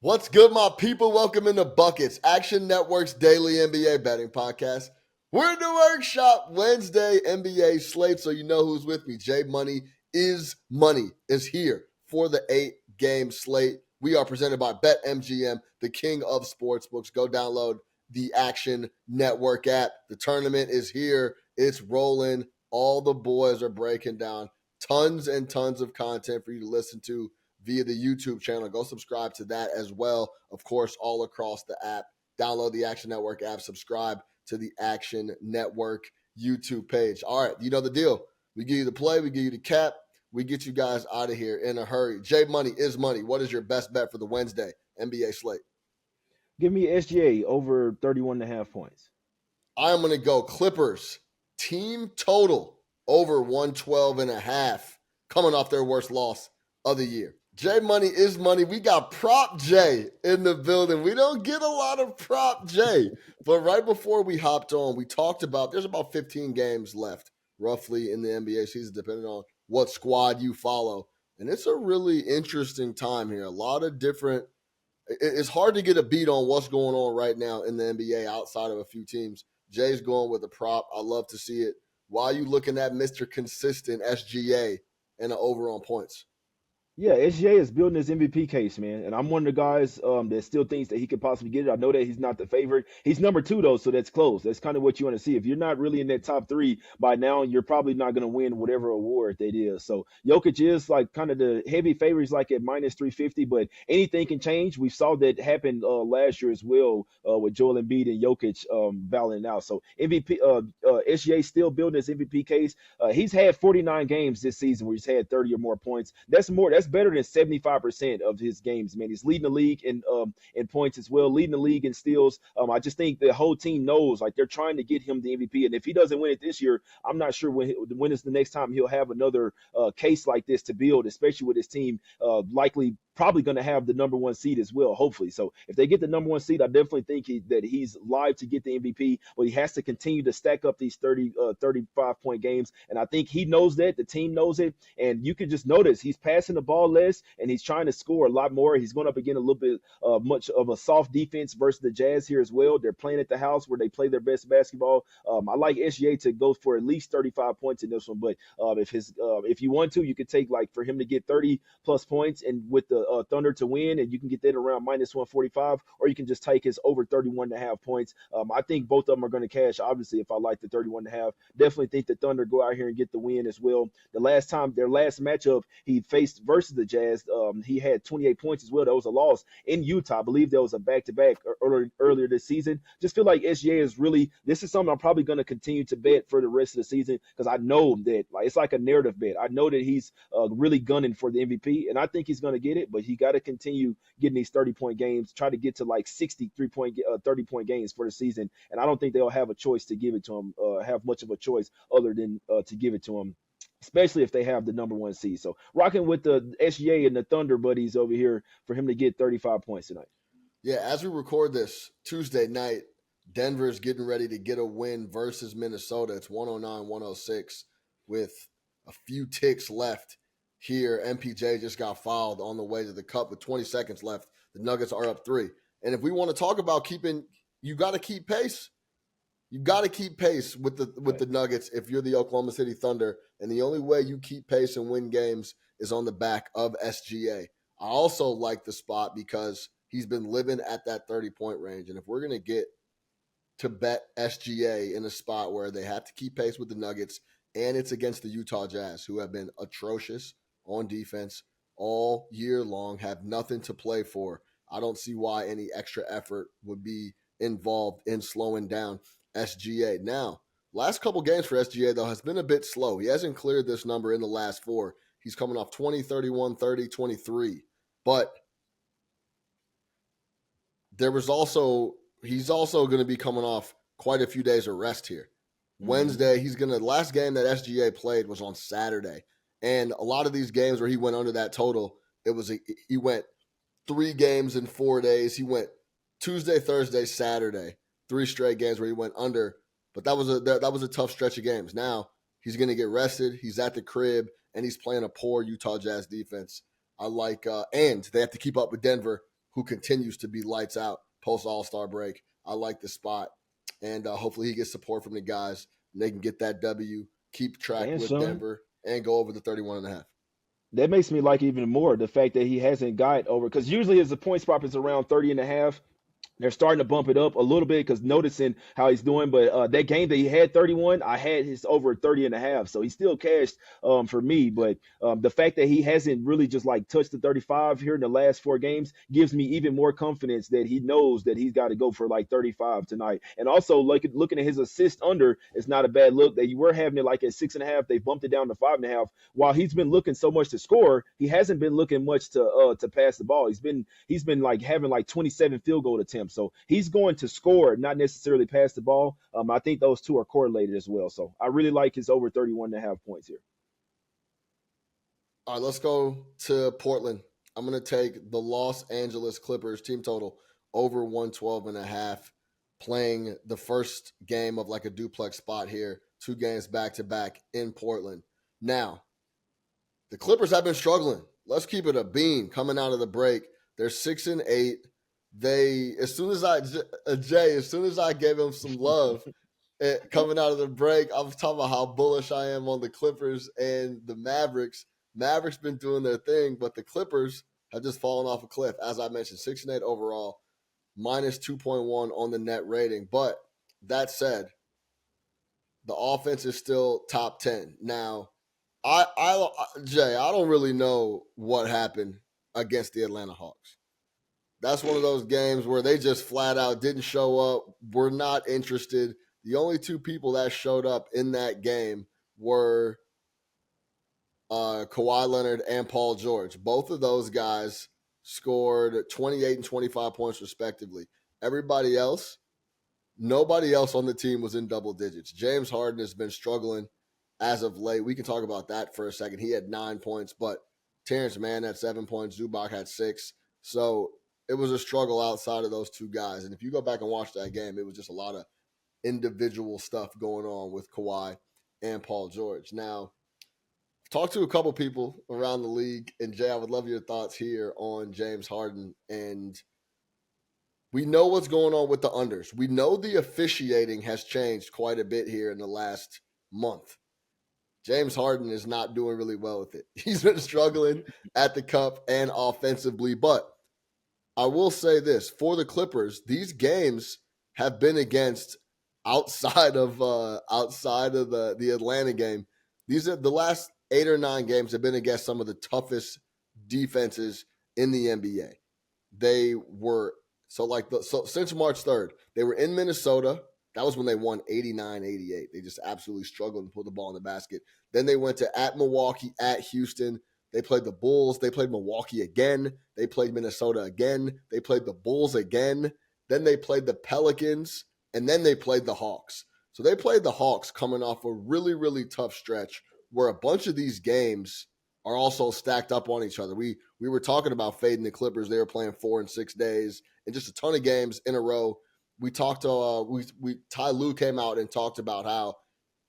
What's good, my people? Welcome into Buckets, Action Network's daily NBA betting podcast. We're in the workshop Wednesday NBA slate, so you know who's with me. J Money is here for the 8-game slate. We are presented by BetMGM, the king of sportsbooks. Go download the Action Network app. The tournament is here. It's rolling. All the boys are breaking down tons and tons of content for you to listen to via the YouTube channel. Go subscribe to that as well. Of course, all across the app. Download the Action Network app. Subscribe to the Action Network YouTube page. All right, you know the deal. We give you the play. We give you the cap. We get you guys out of here in a hurry. J Money is money. What is your best bet for the Wednesday NBA slate? Give me SGA over 31.5 points. I am going to go Clippers. Team total over 112.5, coming off their worst loss of the year. J Money is money. We got Prop J in the building. We don't get a lot of Prop J. But right before we hopped on, we talked about there's about 15 games left, roughly, in the NBA season, depending on what squad you follow. And it's a really interesting time here. A lot of different – it's hard to get a beat on what's going on right now in the NBA outside of a few teams. Jay's going with a prop. I love to see it. Why are you looking at Mr. Consistent SGA and an over on points? Yeah, SGA is building his MVP case, man. And I'm one of the guys that still thinks that he could possibly get it. I know that he's not the favorite. He's number 2, though, so that's close. That's kind of what you want to see. If you're not really in that top 3 by now, you're probably not going to win whatever award that is. So Jokic is like kind of the heavy favorite. He's like at minus 350, but anything can change. We saw that happen last year as well with Joel Embiid and Jokic battling out. So SGA still building his MVP case. He's had 49 games this season where he's had 30 or more points. That's better than 75% of his games, man. He's leading the league in points as well, leading the league in steals. I just think the whole team knows, like, they're trying to get him the MVP. And if he doesn't win it this year, I'm not sure when is the next time he'll have another case like this to build, especially with his team likely probably going to have the number 1 seed as well, hopefully. So if they get the number 1 seed, I definitely think that he's live to get the MVP, but he has to continue to stack up these 35-point games. And I think he knows that. The team knows it. And you can just notice he's passing the ball less and he's trying to score a lot more. He's going up again a little bit much of a soft defense versus the Jazz here as well. They're playing at the house where they play their best basketball. I like SGA to go for at least 35 points in this one, but if you want to, you could take like for him to get 30 plus points and with the Thunder to win, and you can get that around minus 145, or you can just take his over 31.5 points. I think both of them are going to cash, obviously, if I like the 31.5. Definitely think the Thunder go out here and get the win as well. Their last matchup he faced versus the Jazz, he had 28 points as well. That was a loss in Utah. I believe there was a back-to-back earlier this season. Just feel like SGA is really, this is something I'm probably going to continue to bet for the rest of the season because I know that it's like a narrative bet. I know that he's really gunning for the MVP, and I think he's going to get it, but he got to continue getting these 30-point games, try to get to like 30-point games for the season, and I don't think they'll have a choice to give it to him, have much of a choice other than to give it to him, especially if they have the number 1 seed. So rocking with the SGA and the Thunder buddies over here for him to get 35 points tonight. Yeah, as we record this Tuesday night, Denver is getting ready to get a win versus Minnesota. It's 109-106 with a few ticks left here. MPJ just got fouled on the way to the cup with 20 seconds left. The Nuggets are up 3. And if we want to talk about you got to keep pace. You got to keep pace with the Nuggets if you're the Oklahoma City Thunder. And the only way you keep pace and win games is on the back of SGA. I also like the spot because he's been living at that 30-point range. And if we're going to get to bet SGA in a spot where they have to keep pace with the Nuggets, and it's against the Utah Jazz, who have been atrocious on defense all year long, have nothing to play for, I don't see why any extra effort would be involved in slowing down SGA. Now, last couple games for SGA, though, has been a bit slow. He hasn't cleared this number in the last 4. He's coming off 20, 31, 30, 23. But he's also going to be coming off quite a few days of rest here. Wednesday, last game that SGA played was on Saturday. And a lot of these games where he went under that total, he went 3 games in 4 days. He went Tuesday, Thursday, Saturday, 3 straight games where he went under. But that was a tough stretch of games. Now he's going to get rested. He's at the crib, and he's playing a poor Utah Jazz defense. I like, and they have to keep up with Denver who continues to be lights out post All-Star break. I like the spot, and hopefully he gets support from the guys, and they can get that W, keep track And with Sean, Denver, and go over the 31.5. that makes me like even more the fact that he hasn't got over, because usually his points prop is around 30 and a half. They're starting to bump it up a little bit because noticing how he's doing. But that game that he had 31, I had his over 30 and a half. So he still cashed for me. But the fact that he hasn't really just like touched the 35 here in the last 4 games gives me even more confidence that he knows that he's got to go for like 35 tonight. And also, like looking at his assist under, it's not a bad look. That you were having it like at 6.5. They bumped it down to 5.5. While he's been looking so much to score, he hasn't been looking much to pass the ball. He's been like having like 27 field goal attempts. So he's going to score, not necessarily pass the ball. I think those two are correlated as well. So I really like his over 31.5 points here. All right, let's go to Portland. I'm going to take the Los Angeles Clippers team total over 112.5, playing the first game of like a duplex spot here, 2 games back to back in Portland. Now, the Clippers have been struggling. Let's keep it a beam coming out of the break. They're 6-8. As soon as I gave them some love coming out of the break, I was talking about how bullish I am on the Clippers and the Mavericks. Mavericks been doing their thing, but the Clippers have just fallen off a cliff. As I mentioned, 6-8 overall, minus 2.1 on the net rating. But that said, the offense is still top 10. Now, Jay, I don't really know what happened against the Atlanta Hawks. That's one of those games where they just flat out didn't show up. We're not interested. The only 2 people that showed up in that game were Kawhi Leonard and Paul George. Both of those guys scored 28 and 25 points respectively. Nobody else on the team was in double digits. James Harden has been struggling as of late. We can talk about that for a second. He had 9 points, but Terrence Mann had 7 points. Zubac had 6. So it was a struggle outside of those 2 guys. And if you go back and watch that game, it was just a lot of individual stuff going on with Kawhi and Paul George. Now, I've talked to a couple people around the league, and Jay, I would love your thoughts here on James Harden. And we know what's going on with the unders. We know the officiating has changed quite a bit here in the last month. James Harden is not doing really well with it. He's been struggling at the cup and offensively, but I will say this, for the Clippers, these games have been against outside of the Atlanta game. These are the last 8 or 9 games have been against some of the toughest defenses in the NBA. They were so since March 3rd, they were in Minnesota. That was when they won 89-88. They just absolutely struggled to put the ball in the basket. Then they went to at Milwaukee, at Houston. They played the Bulls. They played Milwaukee again. They played Minnesota again. They played the Bulls again. Then they played the Pelicans. And then they played the Hawks. So they played the Hawks coming off a really, really tough stretch where a bunch of these games are also stacked up on each other. We were talking about fading the Clippers. They were playing 4 and 6 days and just a ton of games in a row. We talked to Ty Lue came out and talked about how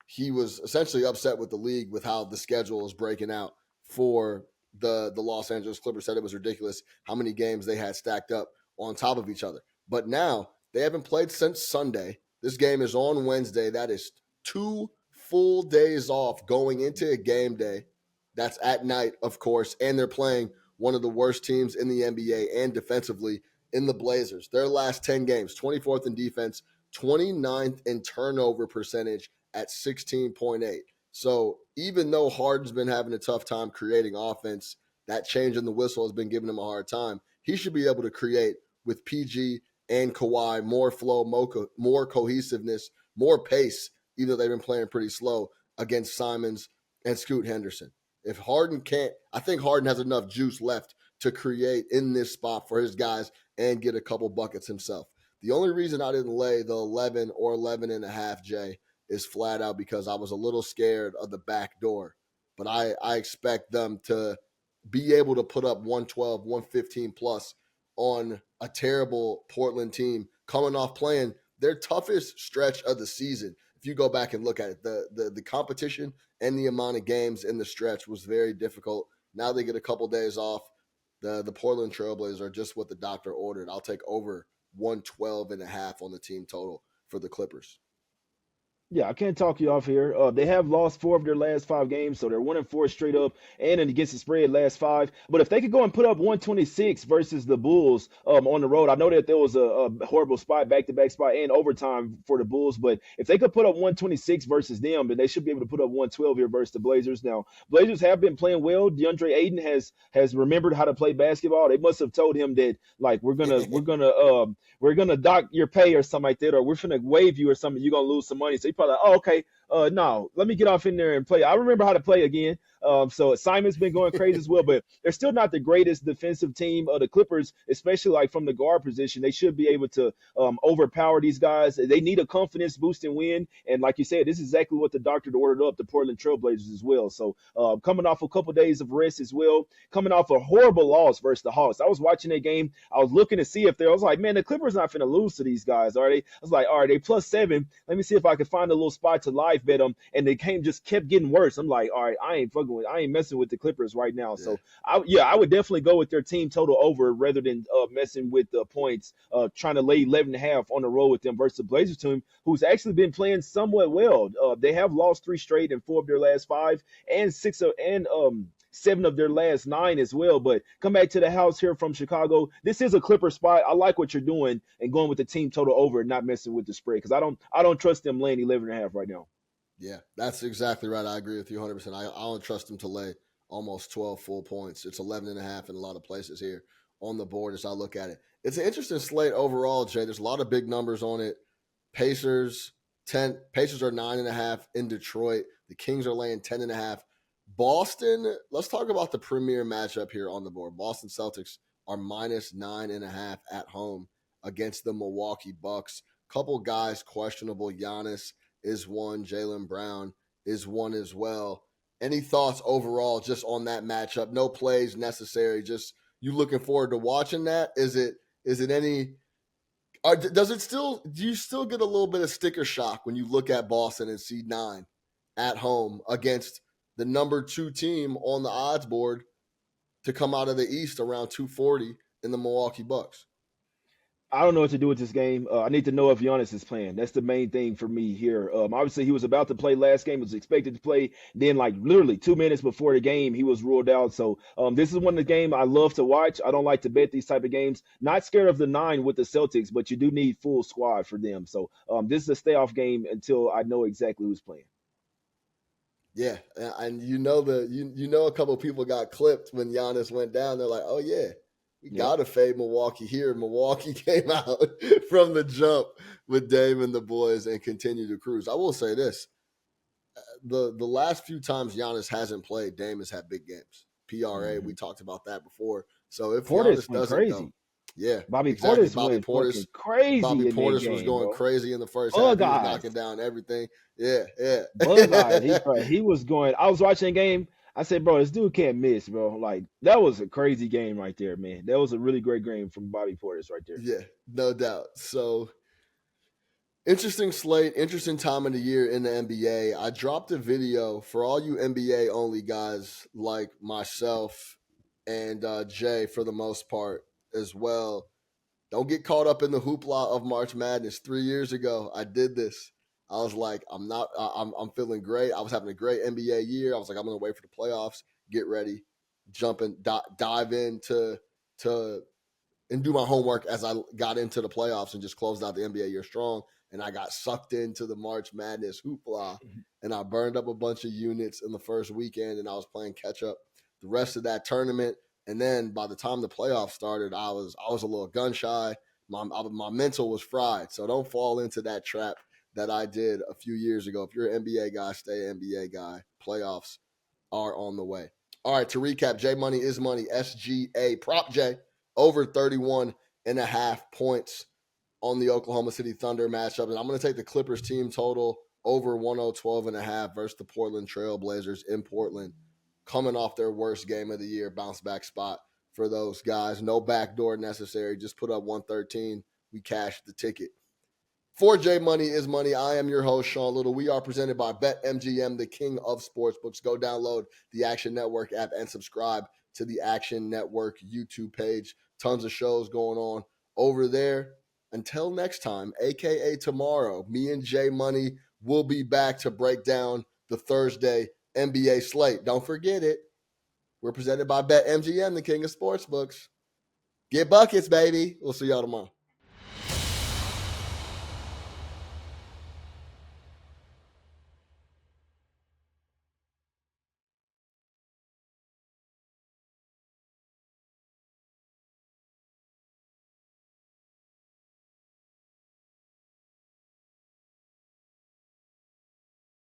he was essentially upset with the league with how the schedule is breaking out for the Los Angeles Clippers. Said it was ridiculous how many games they had stacked up on top of each other. But now they haven't played since Sunday. This game is on Wednesday. That is 2 full days off going into a game day. That's at night, of course, and they're playing one of the worst teams in the NBA and defensively in the Blazers. Their last 10 games, 24th in defense, 29th in turnover percentage at 16.8. So even though Harden's been having a tough time creating offense, that change in the whistle has been giving him a hard time. He should be able to create with PG and Kawhi more flow, more cohesiveness, more pace, even though they've been playing pretty slow against Simons and Scoot Henderson. If Harden can't, I think Harden has enough juice left to create in this spot for his guys and get a couple buckets himself. The only reason I didn't lay the 11 or 11.5, Jay, is flat out because I was a little scared of the back door. But I expect them to be able to put up 112, 115 plus on a terrible Portland team coming off playing their toughest stretch of the season. If you go back and look at it, the competition and the amount of games in the stretch was very difficult. Now they get a couple days off. The Portland Trailblazers are just what the doctor ordered. I'll take over 112.5 on the team total for the Clippers. Yeah, I can't talk you off here. They have lost 4 of their last 5 games, so they're 1-4 straight up, and then against the spread last 5. But if they could go and put up 126 versus the Bulls on the road, I know that there was a horrible spot, back-to-back spot, and overtime for the Bulls. But if they could put up 126 versus them, then they should be able to put up 112 here versus the Blazers. Now, Blazers have been playing well. Deandre Ayton has remembered how to play basketball. They must have told him that like we're gonna dock your pay or something like that, or we're gonna waive you or something. You're gonna lose some money. So he probably like, oh, okay, no, let me get off in there and play. I remember how to play again. So Simon's been going crazy as well, but they're still not the greatest defensive team. The Clippers, especially like from the guard position, they should be able to overpower these guys. They need a confidence boosting win, and like you said, this is exactly what the doctor ordered up the Portland Trailblazers as well. So coming off a couple days of rest as well, coming off a horrible loss versus the Hawks. I was watching that game. I was looking to see if I was like, man, the Clippers not finna lose to these guys, are they? I was like, all right, they +7. Let me see if I can find a little spot to live bet them, and the game just kept getting worse. I'm like, all right, I ain't messing with the Clippers right now. Yeah. So I would definitely go with their team total over rather than messing with the points, trying to lay 11.5 on the road with them versus the Blazers team, who's actually been playing somewhat well. They have lost 3 straight in 4 of their last 5, and 7 of their last 9 as well. But come back to the house here from Chicago. This is a Clipper spot. I like what you're doing and going with the team total over and not messing with the spread, because I don't trust them laying 11.5 right now. Yeah, that's exactly right. I agree with you 100%. I don't trust them to lay almost 12 full points. It's 11.5 in a lot of places here on the board as I look at it. It's an interesting slate overall, Jay. There's a lot of big numbers on it. Pacers, 10. Pacers are 9.5 in Detroit. The Kings are laying 10.5. Boston, let's talk about the premier matchup here on the board. Boston Celtics are -9.5 at home against the Milwaukee Bucks. Couple guys questionable. Giannis is one. Jaylen Brown is one as well. Any thoughts overall just on that matchup? No plays necessary. Just you looking forward to watching that? Is it any? Do you still get a little bit of sticker shock when you look at Boston and see 9 at home against the number 2 team on the odds board to come out of the East around 240 in the Milwaukee Bucks? I don't know what to do with this game. I need to know if Giannis is playing. That's the main thing for me here. Obviously, he was about to play last game, was expected to play. Then, like literally 2 minutes before the game, he was ruled out. So this is one of the games I love to watch. I don't like to bet these type of games. Not scared of the 9 with the Celtics, but you do need full squad for them. So this is a stay off game until I know exactly who's playing. Yeah, and you know a couple of people got clipped when Giannis went down. They're like, oh yeah, we gotta fade Milwaukee here. Milwaukee came out from the jump with Dame and the boys and continued to cruise. I will say this: the last few times Giannis hasn't played, Dame has had big games. PRA, we talked about that before. So if Portis Giannis went doesn't crazy. go, yeah, Bobby exactly. Portis went fucking crazy Bobby in that Portis game, was going bro. crazy in the first half. Bug He was eyes. knocking down everything. Yeah, yeah. Bug eyes. He was going. I was watching the game. I said, bro, this dude can't miss, bro. Like that was a crazy game right there, man. That was a really great game from Bobby Portis right there. Yeah, no doubt. So interesting slate, interesting time of the year in the NBA. I dropped a video for all you NBA only guys like myself and Jay for the most part as well. Don't get caught up in the hoopla of March Madness. 3 years ago, I did this. I was like, I'm feeling great. I was having a great NBA year. I was like, I'm going to wait for the playoffs, get ready, dive into and do my homework as I got into the playoffs and just closed out the NBA year strong. And I got sucked into the March Madness hoopla, and I burned up a bunch of units in the first weekend, and I was playing catch up the rest of that tournament. And then by the time the playoffs started, I was a little gun shy. My mental was fried. So don't fall into that trap that I did a few years ago. If you're an NBA guy, stay an NBA guy. Playoffs are on the way. All right, to recap, J Money is money. SGA prop J over 31.5 points on the Oklahoma City Thunder matchup. And I'm going to take the Clippers team total over 112.5 versus the Portland Trail Blazers in Portland, coming off their worst game of the year, bounce back spot for those guys. No backdoor necessary. Just put up 113. We cashed the ticket. For J Money is money, I am your host, Sean Little. We are presented by BetMGM, the king of sportsbooks. Go download the Action Network app and subscribe to the Action Network YouTube page. Tons of shows going on over there. Until next time, aka tomorrow, me and Jay Money will be back to break down the Thursday NBA slate. Don't forget it. We're presented by BetMGM, the king of sportsbooks. Get buckets, baby. We'll see y'all tomorrow.